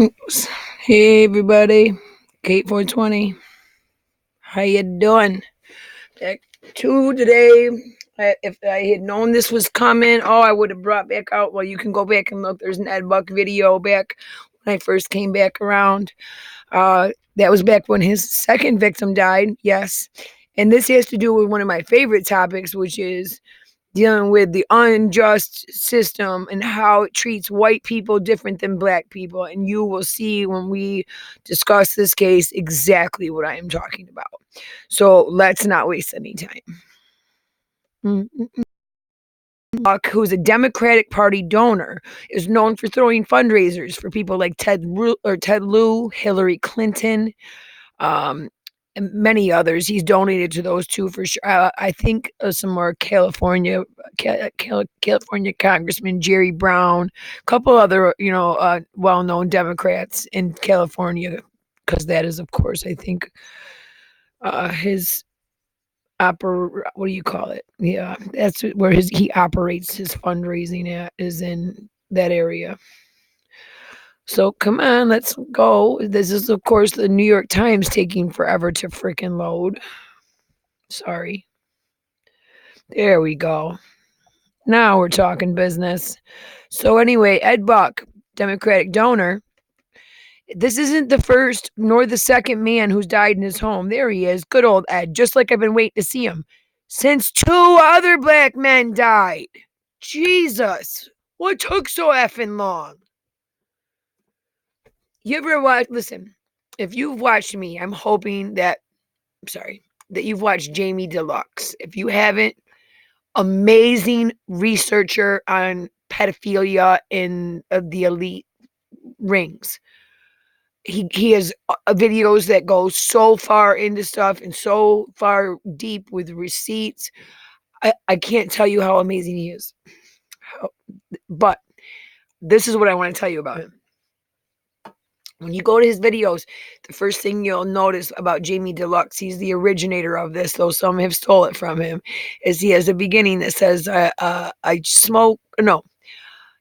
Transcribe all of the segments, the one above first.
Oops. Hey everybody, Kate 420. How you doing? Back to today. If I had known this was coming, I would have brought back out. Well, you can go back and look. There's an Ed Buck video back when I first came back around. That was back when his second victim died. Yes, and this has to do with one of my favorite topics, which is dealing with the unjust system and how it treats white people different than black people. And you will see when we discuss this case exactly what I am talking about. So let's not waste any time. Buck, who's a Democratic Party donor, is known for throwing fundraisers for people like Ted Lieu, Hillary Clinton, um, and many others. He's donated to those two for sure. I think some more California Congressman Jerry Brown, a couple other well-known Democrats in California, because that is, of course, I think his what do you call it? Yeah, that's where he operates his fundraising at, is in that area. So come on, let's go. This is, of course, the New York Times taking forever to freaking load. Sorry. There we go. Now we're talking business. So anyway, Ed Buck, Democratic donor. This isn't the first nor the second man who's died in his home. There he is. Good old Ed, just like I've been waiting to see him. Since two other black men died. Jesus. What took so effing long? You ever watch, listen, if you've watched me, I'm hoping that you've watched Jamie Deluxe. If you haven't, amazing researcher on pedophilia in the elite rings. He has videos that go so far into stuff and so far deep with receipts. I can't tell you how amazing he is. But this is what I want to tell you about him. When you go to his videos, the first thing you'll notice about Jamie Deluxe, he's the originator of this, though some have stole it from him, is he has a beginning that says, I smoke, no,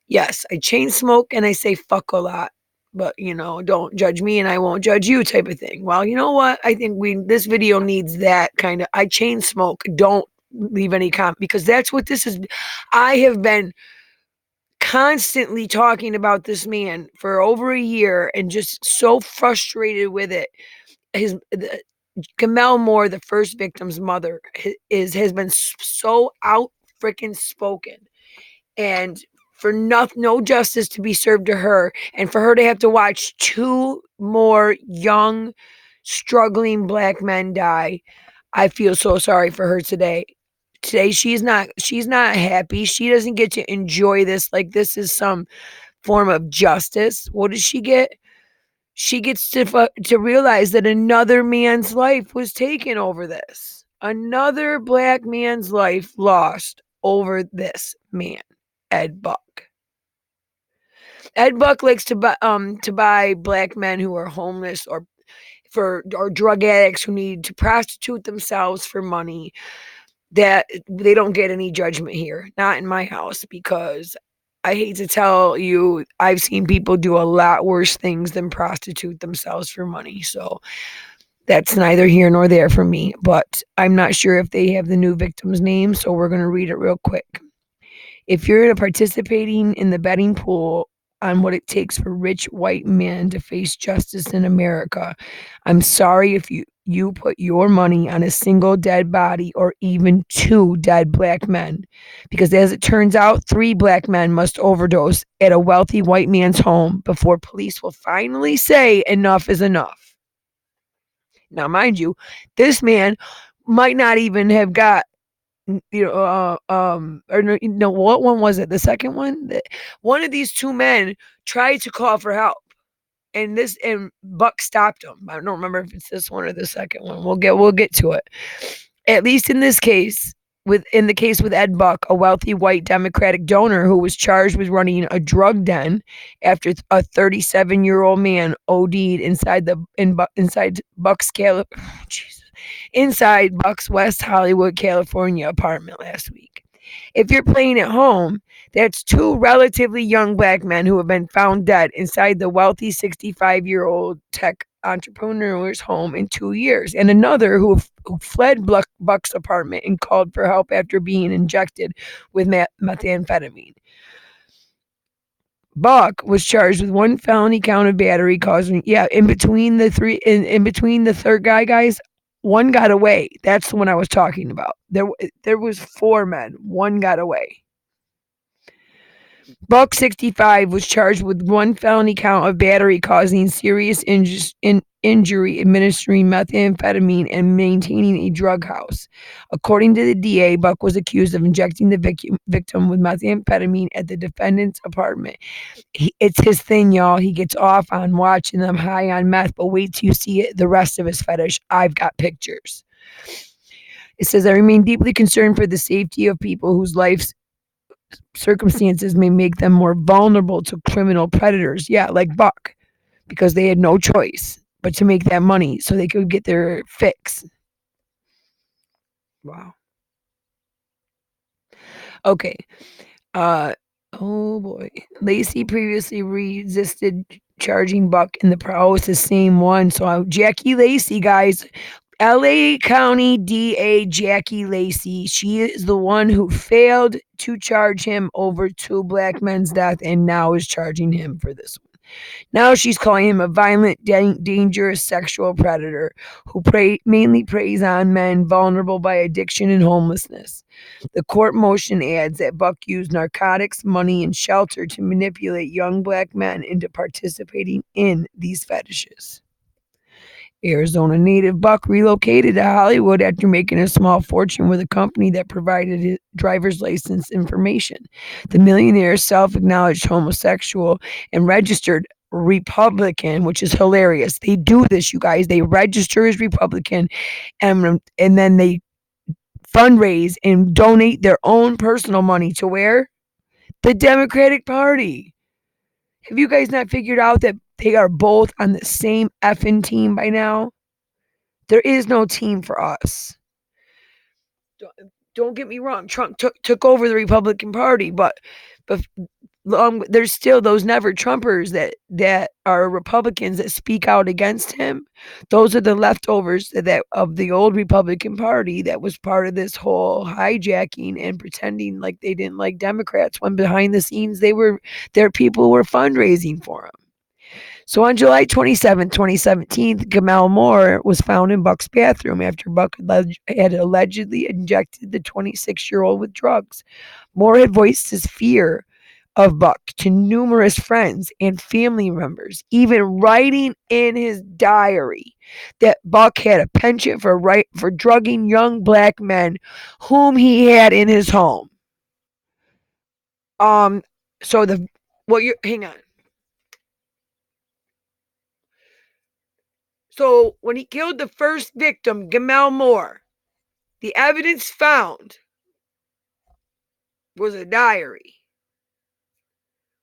yes, I chain smoke and I say fuck a lot, but, don't judge me and I won't judge you type of thing. Well, you know what? I think this video needs that kind of, I chain smoke, don't leave any comment, because that's what this is. I have been constantly talking about this man for over a year and just so frustrated with it. Kamel Moore, the first victim's mother, has been so out freaking spoken, and for no justice to be served to her, and for her to have to watch two more young, struggling black men die. I feel so sorry for her today. Today she's not happy. She doesn't get to enjoy this like this is some form of justice. What does she get? She gets to realize that another man's life was taken over this. Another black man's life lost over this man, Ed Buck. Ed Buck likes to buy black men who are homeless or drug addicts who need to prostitute themselves for money. That they don't get any judgment here, not in my house, because I hate to tell you, I've seen people do a lot worse things than prostitute themselves for money. So that's neither here nor there for me, but I'm not sure if they have the new victim's name, so we're going to read it real quick. If you're participating in the betting pool on what it takes for rich white men to face justice in America, I'm sorry if you put your money on a single dead body or even two dead black men, because as it turns out, 3 black men must overdose at a wealthy white man's home before police will finally say enough is enough. Now, mind you, this man might not even have got, or no, what one was it? The second one? One of these 2 men tried to call for help, and Buck stopped him. I don't remember if it's this one or the second one. We'll get to it. At least in this case, in the case with Ed Buck, a wealthy white Democratic donor who was charged with running a drug den after a 37-year-old man OD'd inside Buck's West Hollywood, California apartment last week. If you're playing at home, that's two relatively young black men who have been found dead inside the wealthy 65-year-old tech entrepreneur's home in 2 years, and another who fled Buck's apartment and called for help after being injected with methamphetamine. Buck was charged with one felony count of battery causing, in between the three, in between the third guys, one got away. That's the one I was talking about. There was four men. One got away. Buck 65 was charged with one felony count of battery causing serious injury, administering methamphetamine, and maintaining a drug house. According to the DA, Buck was accused of injecting the victim with methamphetamine at the defendant's apartment. It's his thing, y'all. He gets off on watching them high on meth, but wait till you see it, the rest of his fetish. I've got pictures. It says, I remain deeply concerned for the safety of people whose lives circumstances may make them more vulnerable to criminal predators. Yeah, like Buck, because they had no choice but to make that money so they could get their fix. Wow. Okay. Oh boy. Lacey previously resisted charging Buck, and it's the same one. So Jackie Lacey, guys. LA County DA Jackie Lacey, she is the one who failed to charge him over two black men's death and now is charging him for this one. Now she's calling him a violent, dangerous sexual predator who mainly preys on men vulnerable by addiction and homelessness. The court motion adds that Buck used narcotics, money, and shelter to manipulate young black men into participating in these fetishes. Arizona native Buck relocated to Hollywood after making a small fortune with a company that provided his driver's license information. The millionaire self-acknowledged homosexual and registered Republican, which is hilarious. They do this, you guys. They register as Republican and then they fundraise and donate their own personal money to where? The Democratic Party. Have you guys not figured out that they are both on the same effing team by now? There is no team for us. Don't get me wrong. Trump took over the Republican Party, but there's still those never Trumpers that are Republicans that speak out against him. Those are the leftovers that of the old Republican Party that was part of this whole hijacking and pretending like they didn't like Democrats when behind the scenes their people were fundraising for them. So on July 27, 2017, Gitmo Valmores was found in Buck's bathroom after Buck had allegedly injected the 26-year-old with drugs. Moore had voiced his fear of Buck to numerous friends and family members, even writing in his diary that Buck had a penchant for drugging young black men whom he had in his home. Hang on. So when he killed the first victim, Gitmo Valmores, the evidence found was a diary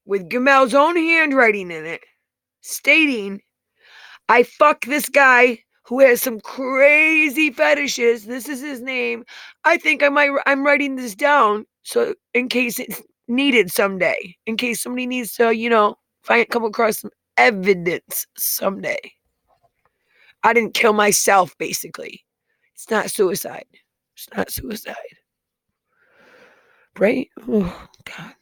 with Gitmo's own handwriting in it, stating, I fuck this guy who has some crazy fetishes. This is his name. I think I'm writing this down so in case it's needed someday, in case somebody needs to, come across some evidence someday. I didn't kill myself, basically. It's not suicide. It's not suicide. Right? Oh, God.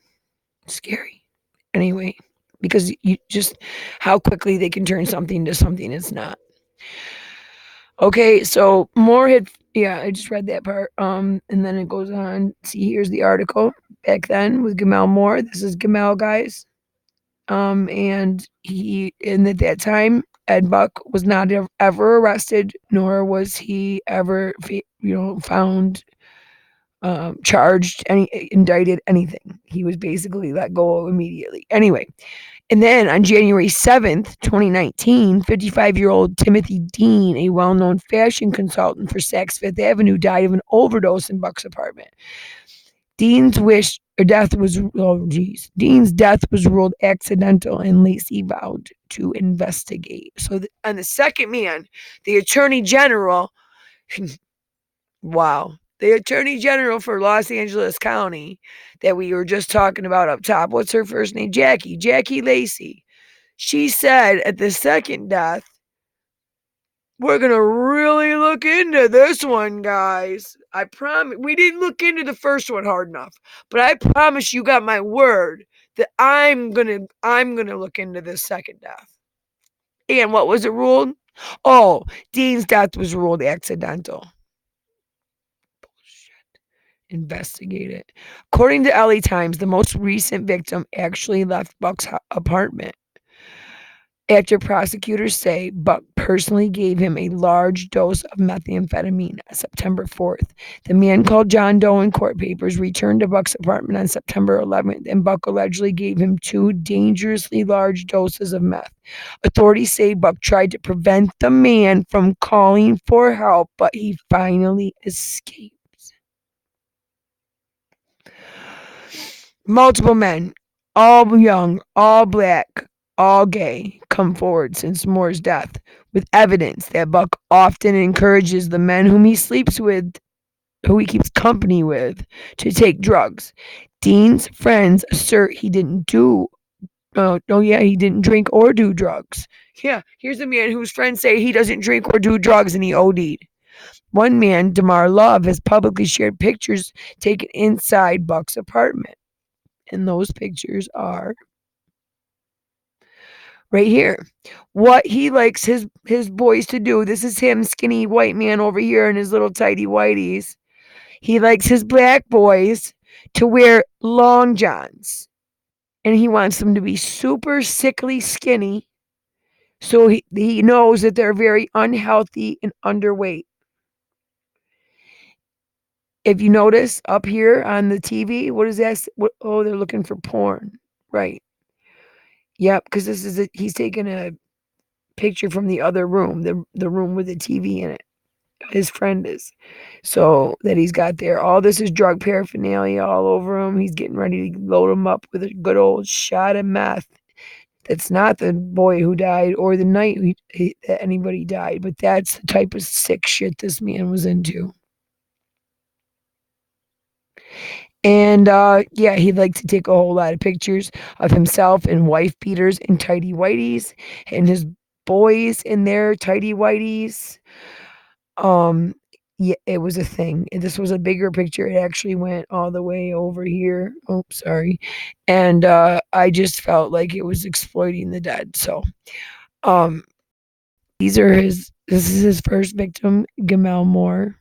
Scary. Anyway, because you just how quickly they can turn something to something it's not. Okay, so Moore had, I just read that part. And then it goes on. See, here's the article back then with Gitmo Valmores. This is Gitmo, guys. And at that time, Ed Buck was not ever arrested, nor was he ever, found, charged, indicted, anything. He was basically let go immediately. Anyway, and then on January 7th, 2019, 55-year-old Timothy Dean, a well-known fashion consultant for Saks Fifth Avenue, died of an overdose in Buck's apartment. Dean's death was ruled accidental, and Lacey vowed to investigate. So on the second man, the Attorney General, wow, The Attorney General for Los Angeles County that we were just talking about up top, what's her first name? Jackie Lacey. She said at the second death, we're going to really look into this one, guys. I promise. We didn't look into the first one hard enough, but I promise you got my word that I'm going to look into this second death. And what was it ruled? Oh, Dean's death was ruled accidental. Bullshit. Investigate it. According to LA Times, the most recent victim actually left Buck's apartment after prosecutors say Buck personally gave him a large dose of methamphetamine on September 4th. The man called John Doe in court papers returned to Buck's apartment on September 11th, and Buck allegedly gave him 2 dangerously large doses of meth. Authorities say Buck tried to prevent the man from calling for help, but he finally escaped. Multiple men, all young, all black, all gay, come forward since Moore's death with evidence that Buck often encourages the men whom he sleeps with, who he keeps company with, to take drugs. Dean's friends assert he didn't he didn't drink or do drugs. Yeah, here's a man whose friends say he doesn't drink or do drugs and he OD'd. One man, DeMar Love, has publicly shared pictures taken inside Buck's apartment. And those pictures are right here. What he likes his boys to do. This is him, skinny white man over here in his little tighty whities. He likes his black boys to wear long johns. And he wants them to be super sickly skinny. So he knows that they're very unhealthy and underweight. If you notice up here on the TV, what is that? Oh, they're looking for porn. Right. Yep, because he's taking a picture from the other room, the room with the TV in it. His friend is. So that he's got there. All this is drug paraphernalia all over him. He's getting ready to load him up with a good old shot of meth. That's not the boy who died or the night that anybody died, but that's the type of sick shit this man was into. And yeah, he'd like to take a whole lot of pictures of himself in wife beaters and tidy whities, and his boys in their tidy whities. Um, yeah, it was a thing. This was a bigger picture. It actually went all the way over here. Oh, sorry. And I just felt like it was exploiting the dead. So, um, this is his first victim, Gamel Moore.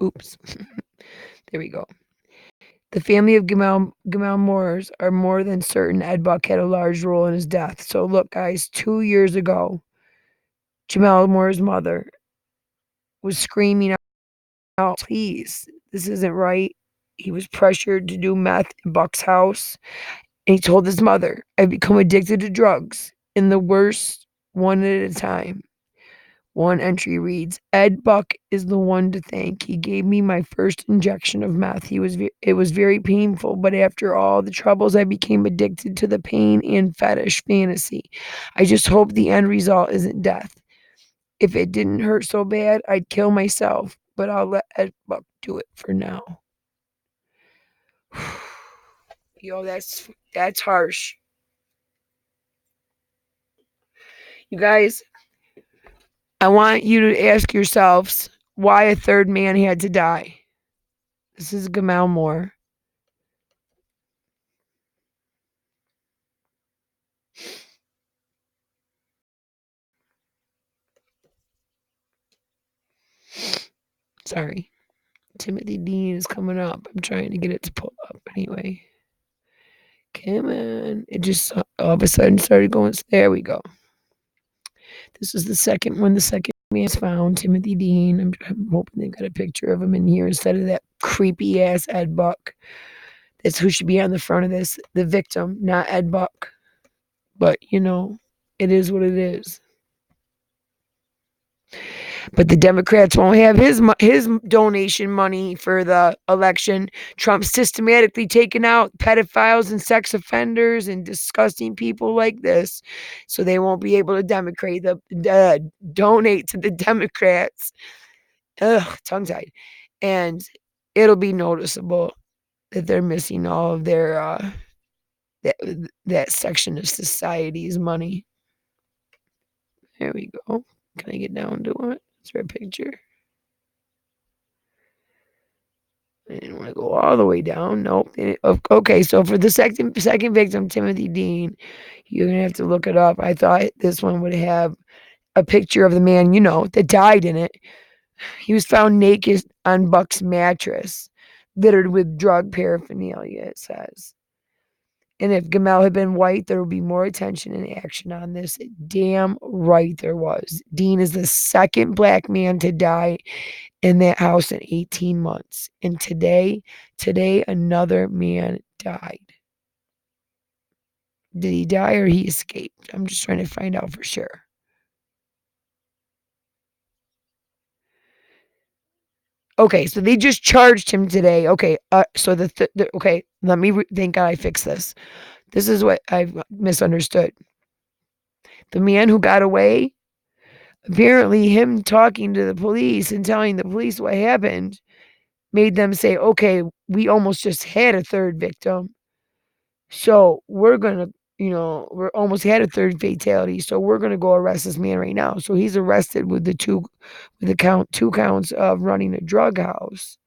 Oops. There we go. The family of Gamel Moores are more than certain Ed Buck had a large role in his death. So look, guys, 2 years ago, Jamel Moore's mother was screaming out, please, this isn't right. He was pressured to do meth in Buck's house. And he told his mother, I've become addicted to drugs, and the worst one at a time. One entry reads, Ed Buck is the one to thank. He gave me my first injection of meth. It was very painful, but after all the troubles, I became addicted to the pain and fetish fantasy. I just hope the end result isn't death. If it didn't hurt so bad, I'd kill myself, but I'll let Ed Buck do it for now. Yo, that's harsh. You guys, I want you to ask yourselves why a third man had to die. This is Gamal Moore. Sorry. Timothy Dean is coming up. I'm trying to get it to pull up anyway. Come on. It just all of a sudden started going. There we go. This is the second one. The second man's found, Timothy Dean. I'm hoping they've got a picture of him in here instead of that creepy ass Ed Buck. That's who should be on the front of this. The victim, not Ed Buck. But, it is what it is. But the Democrats won't have his donation money for the election. Trump's systematically taken out pedophiles and sex offenders and disgusting people like this, so they won't be able to donate to the Democrats. Ugh, tongue tied, and it'll be noticeable that they're missing all of their that that section of society's money. There we go. Can I get down to it? Is there a picture? I didn't want to go all the way down. Nope. Okay, so for the second victim, Timothy Dean, you're gonna have to look it up. I thought this one would have a picture of the man, that died in it. He was found naked on Buck's mattress, littered with drug paraphernalia, it says. And if Gamel had been white, there would be more attention and action on this. Damn right there was. Dean is the second black man to die in that house in 18 months. And today, another man died. Did he die or he escaped? I'm just trying to find out for sure. Okay, so they just charged him today. Okay, so okay, let me thank God I fixed this. This is what I've misunderstood. The man who got away, apparently him talking to the police and telling the police what happened made them say, okay, we almost just had a third victim. So we're going to, we're almost had a third fatality. So we're going to go arrest this man right now. So he's arrested with two counts of running a drug house.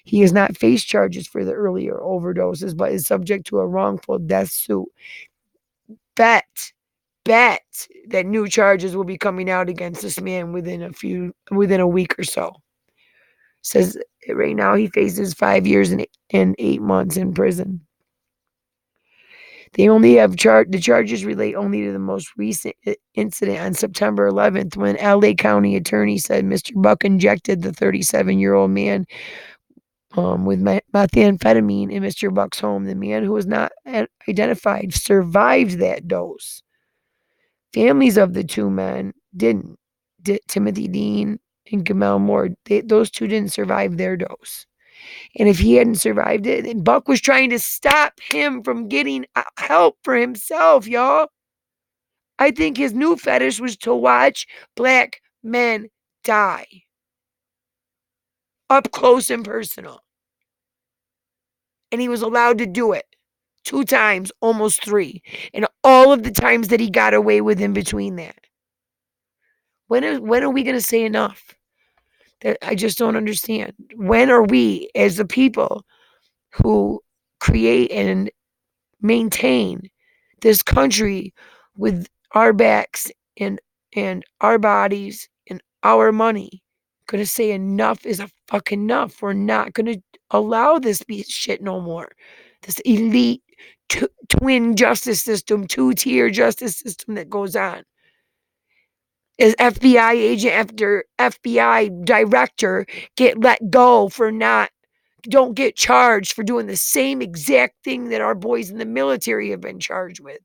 He has not faced charges for the earlier overdoses, but is subject to a wrongful death suit. Bet that new charges will be coming out against this man within a week or so. Says right now he faces 5 years and 8 months in prison. They only have the charges relate only to the most recent incident on September 11th when LA County attorney said Mr. Buck injected the 37-year-old man with methamphetamine in Mr. Buck's home. The man, who was not identified, survived that dose. Families of the two men didn't. Timothy Dean and Gamel Moore, those two didn't survive their dose. And if he hadn't survived it, then Buck was trying to stop him from getting help for himself, y'all. I think his new fetish was to watch black men die up close and personal. And he was allowed to do it 2 times, almost 3. And all of the times that he got away with in between that. When are we going to say enough? That I just don't understand. When are we, as the people who create and maintain this country with our backs and our bodies and our money, gonna say enough is a fucking enough? We're not gonna allow this shit no more. This elite twin justice system, 2-tier justice system that goes on. As FBI agent after FBI director get let go for don't get charged for doing the same exact thing that our boys in the military have been charged with.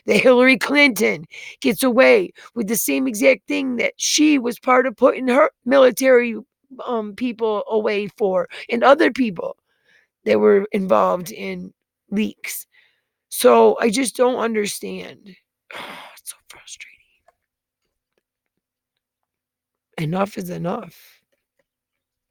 That Hillary Clinton gets away with the same exact thing that she was part of putting her military people away for, and other people that were involved in leaks. So I just don't understand. It's so frustrating. Enough is enough.